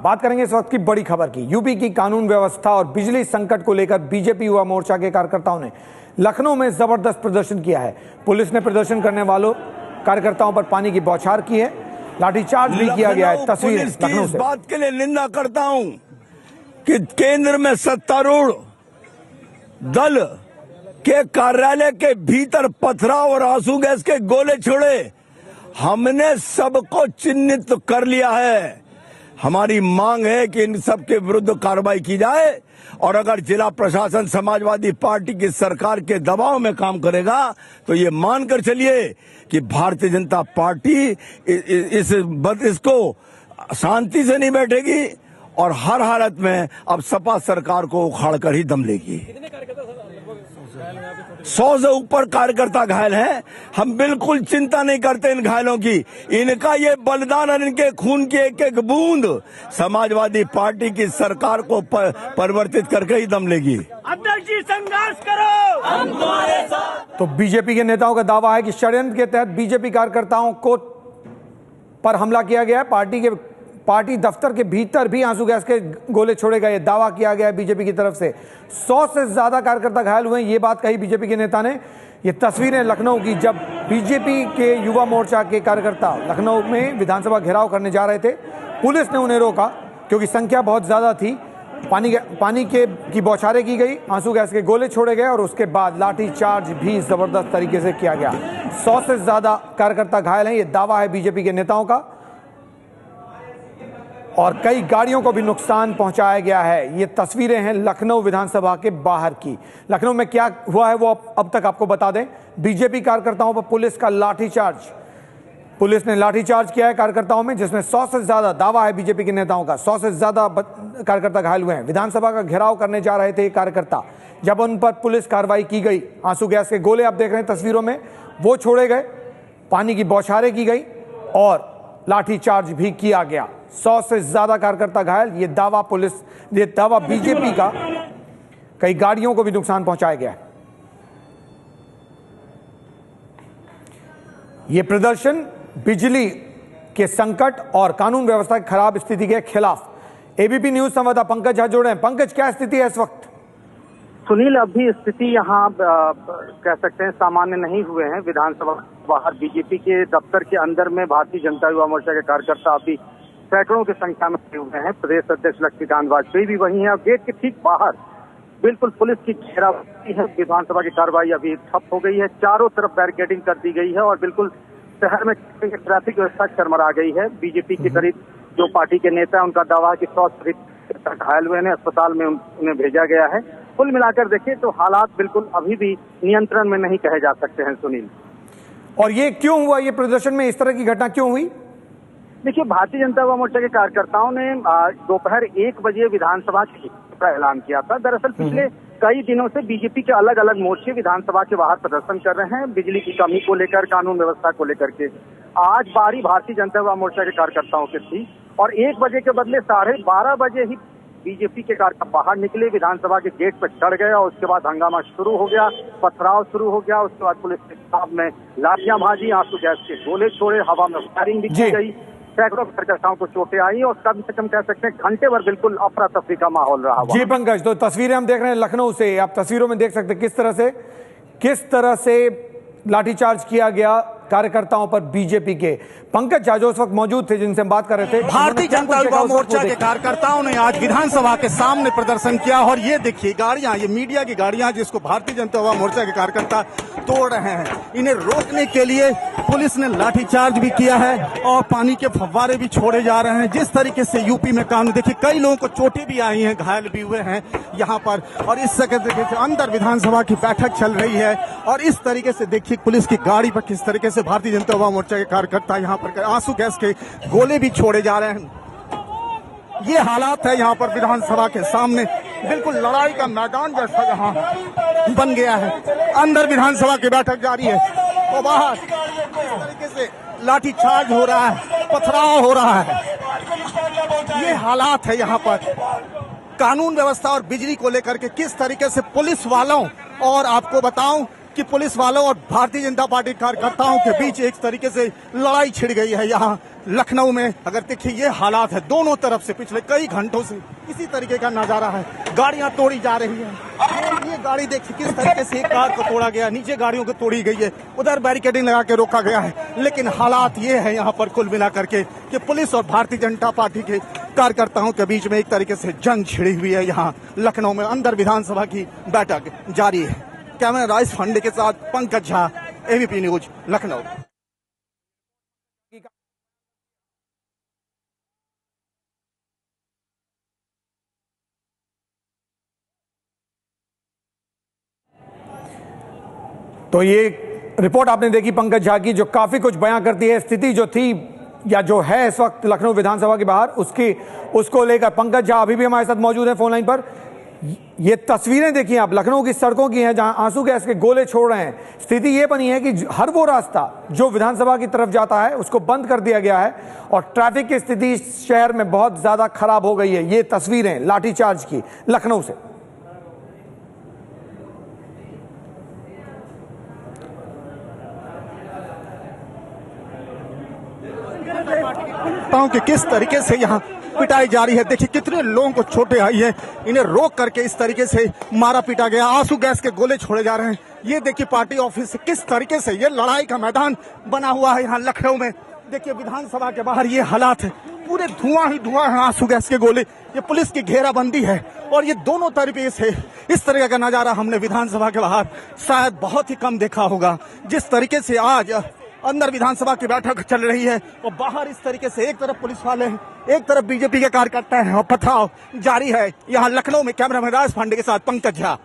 बात करेंगे इस वक्त की बड़ी खबर की। यूपी की कानून व्यवस्था और बिजली संकट को लेकर बीजेपी युवा मोर्चा के कार्यकर्ताओं ने लखनऊ में जबरदस्त प्रदर्शन किया है। पुलिस ने प्रदर्शन करने वालों कार्यकर्ताओं पर पानी की बौछार की है, लाठीचार्ज भी किया गया है। तस्वीरें लखनऊ से। इस बात के लिए निंदा करता हूं कि केंद्र में सत्तारूढ़ दल के कार्यालय के भीतर पथराव और आंसू गैस के गोले छोड़े। हमने सबको चिन्हित कर लिया है। हमारी मांग है कि इन सब के विरुद्ध कार्रवाई की जाए और अगर जिला प्रशासन समाजवादी पार्टी की सरकार के दबाव में काम करेगा तो ये मानकर चलिए कि भारतीय जनता पार्टी इसको शांति से नहीं बैठेगी और हर हालत में अब सपा सरकार को उखाड़ कर ही दम लेगी। 100 से ऊपर कार्यकर्ता घायल हैं। हम बिल्कुल चिंता नहीं करते इन घायलों की। इनका ये बलिदान और इनके खून की एक एक बूंद समाजवादी पार्टी की सरकार को परिवर्तित करके ही दम लेगी। अध्यक्ष जी संघर्ष करो, हम तुम्हारे साथ। तो बीजेपी के नेताओं का दावा है कि षड्यंत्र के तहत बीजेपी कार्यकर्ताओं को पर हमला किया गया है। पार्टी दफ्तर के भीतर भी आंसू गैस के गोले छोड़े गए, दावा किया गया है बीजेपी की तरफ से। 100 से ज्यादा कार्यकर्ता घायल हुए, ये बात कही बीजेपी के नेता ने। ये तस्वीरें लखनऊ की, जब बीजेपी के युवा मोर्चा के कार्यकर्ता लखनऊ में विधानसभा घेराव करने जा रहे थे। पुलिस ने उन्हें रोका क्योंकि संख्या बहुत ज्यादा थी। पानी की बौछारें की गई, आंसू गैस के गोले छोड़े गए और उसके बाद लाठीचार्ज भी जबरदस्त तरीके से किया गया। 100 से ज्यादा कार्यकर्ता घायल हैं, ये दावा है बीजेपी के नेताओं का। और कई गाड़ियों को भी नुकसान पहुंचाया गया है। ये तस्वीरें हैं लखनऊ विधानसभा के बाहर की। लखनऊ में क्या हुआ है वो अब तक आपको बता दें। बीजेपी कार्यकर्ताओं पर पुलिस का लाठीचार्ज, पुलिस ने लाठीचार्ज किया है कार्यकर्ताओं में, जिसमें 100 से ज्यादा, दावा है बीजेपी के नेताओं का, 100 से ज्यादा कार्यकर्ता घायल हुए हैं। विधानसभा का घेराव करने जा रहे थे ये कार्यकर्ता, जब उन पर पुलिस कार्रवाई की गई। आंसू गैस के गोले आप देख रहे हैं तस्वीरों में, वो छोड़े गए, पानी की बौछारें की गई और लाठीचार्ज भी किया गया। 100 से ज्यादा कार्यकर्ता घायल, ये दावा बीजेपी का। कई गाड़ियों को भी नुकसान पहुंचाया गया है। ये प्रदर्शन बिजली के संकट और कानून व्यवस्था की खराब स्थिति के खिलाफ। एबीपी न्यूज संवाददाता पंकज झा जुड़े हैं। पंकज, क्या स्थिति है इस वक्त? सुनील, अभी स्थिति यहाँ कह सकते हैं सामान्य नहीं हुए हैं। विधानसभा बाहर बीजेपी के दफ्तर के अंदर में भारतीय जनता युवा मोर्चा के कार्यकर्ता अभी सैकड़ों की संख्या में खड़े हुए हैं। प्रदेश अध्यक्ष लक्ष्मीकांत वाजपेयी भी वही हैं और गेट के ठीक बाहर बिल्कुल पुलिस की घेराबंदी है। विधानसभा की कार्रवाई अभी ठप हो गई है, चारों तरफ बैरिकेडिंग कर दी गई है और बिल्कुल शहर में ट्रैफिक व्यवस्था चरमरा गई है। बीजेपी के करीब जो पार्टी के नेता है उनका दावा है कि 100 से अधिक घायल हुए हैं, अस्पताल में उन्हें भेजा गया है। कुल मिलाकर देखें तो हालात बिल्कुल अभी भी नियंत्रण में नहीं कहे जा सकते हैं सुनील। और ये क्यों हुआ, ये प्रदर्शन में इस तरह की घटना क्यों हुई? देखिए, भारतीय जनता युवा मोर्चा के कार्यकर्ताओं ने दोपहर 1 बजे विधानसभा का ऐलान किया था। दरअसल पिछले कई दिनों से बीजेपी के अलग अलग मोर्चे विधानसभा के बाहर प्रदर्शन कर रहे हैं, बिजली की कमी को लेकर, कानून व्यवस्था को लेकर के। आज बारी भारतीय जनता युवा मोर्चा के कार्यकर्ताओं की थी और 1 बजे के बदले 12:30 बजे ही बीजेपी के कार्यकर्ता बाहर निकले, विधानसभा के गेट पर चढ़ गए और उसके बाद हंगामा शुरू हो गया, पथराव शुरू हो गया। उसके बाद पुलिस के साथ में लाठियां भाजी, आंसू गैस के गोले छोड़े, हवा में फायरिंग भी की गई। सैकड़ों कार्यकर्ताओं को चोटें आई और कम से कम कह सकते हैं घंटे भर बिल्कुल अफरा तफरी का माहौल रहा। जी पंकज, तो तस्वीरें हम देख रहे हैं लखनऊ से। आप तस्वीरों में देख सकते हैं किस तरह से लाठीचार्ज किया गया कार्यकर्ताओं पर बीजेपी के। पंकज झा जो उस वक्त मौजूद थे, जिनसे हम बात कर रहे थे, भारतीय जनता युवा मोर्चा के कार्यकर्ताओं ने आज विधानसभा के सामने प्रदर्शन किया और ये देखिए गाड़ियां, ये मीडिया की गाड़ियां जिसको भारतीय जनता युवा मोर्चा के कार्यकर्ता तोड़ रहे हैं, इन्हें रोकने के लिए पुलिस ने लाठीचार्ज भी किया है और पानी के फव्वारे भी छोड़े जा रहे हैं। जिस तरीके से यूपी में कानून, देखिए कई लोगों को चोटें भी आई हैं, घायल भी हुए हैं यहाँ पर। और इस तरीके से अंदर विधानसभा की बैठक चल रही है और इस तरीके से देखिए पुलिस की गाड़ी पर किस तरीके से भारतीय जनता युवा मोर्चा के कार्यकर्ता यहाँ पर आंसू गैस के गोले भी छोड़े जा रहे हैं। ये हालात है यहाँ पर विधानसभा के सामने, बिल्कुल लड़ाई का मैदान जैसा यहाँ बन गया है। अंदर विधानसभा की बैठक जारी है और बाहर इस तरीके से लाठीचार्ज हो रहा है, पथराव हो रहा है। ये हालात है यहाँ पर कानून व्यवस्था और बिजली को लेकर के, किस तरीके से पुलिस वालों, और आपको बताऊं कि पुलिस वालों और भारतीय जनता पार्टी कार्यकर्ताओं के बीच एक तरीके से लड़ाई छिड़ गई है यहाँ लखनऊ में अगर देखिए ये हालात है, दोनों तरफ से पिछले कई घंटों से इसी तरीके का नजारा है। गाड़ियां तोड़ी जा रही हैं। ये गाड़ी देखिए किस तरीके से एक कार को तोड़ा गया, नीचे गाड़ियों को तोड़ी गई है, उधर बैरिकेडिंग लगा के रोका गया है। लेकिन हालात ये है यहाँ पर कुल मिला करके कि पुलिस और भारतीय जनता पार्टी के कार्यकर्ताओं के बीच में एक तरीके से जंग छिड़ी हुई है। यहाँ लखनऊ में अंदर विधानसभा की बैठक जारी है। कैमरा राइस फंडे के साथ पंकज झा, एबीपी न्यूज, लखनऊ। तो ये रिपोर्ट आपने देखी पंकज झा की, जो काफी कुछ बयां करती है स्थिति जो थी या जो है इस वक्त लखनऊ विधानसभा के बाहर, उसको लेकर। पंकज झा अभी भी हमारे साथ मौजूद हैं फोन लाइन पर। ये तस्वीरें देखिए आप, लखनऊ की सड़कों की हैं जहां आंसू गैस के गोले छोड़ रहे हैं। स्थिति ये बनी है कि हर वो रास्ता जो विधानसभा की तरफ जाता है उसको बंद कर दिया गया है और ट्रैफिक की स्थिति शहर में बहुत ज्यादा खराब हो गई है। ये तस्वीरें लाठीचार्ज की लखनऊ से। कि किस तरीके से यहाँ पिटाई जारी है। देखिए कितने लोगों को चोटें आई है, इन्हें रोक करके इस तरीके से मारा पीटा गया, आंसू गैस के गोले छोड़े जा रहे हैं। ये देखिए पार्टी ऑफिस से किस तरीके से ये लड़ाई का मैदान बना हुआ है यहाँ लखनऊ में। देखिए विधानसभा के बाहर ये हालात है, पूरे धुआं ही धुआं है, आंसू गैस के गोले, ये पुलिस की घेराबंदी है और ये दोनों तरीके से इस तरह का नजारा हमने विधानसभा के बाहर शायद बहुत ही कम देखा होगा। जिस तरीके से आज अंदर विधानसभा की बैठक चल रही है और बाहर इस तरीके से एक तरफ पुलिस वाले हैं, एक तरफ बीजेपी के कार्यकर्ता हैं और पथराव जारी है यहाँ लखनऊ में। कैमरामैन राज पांडे के साथ पंकज झा।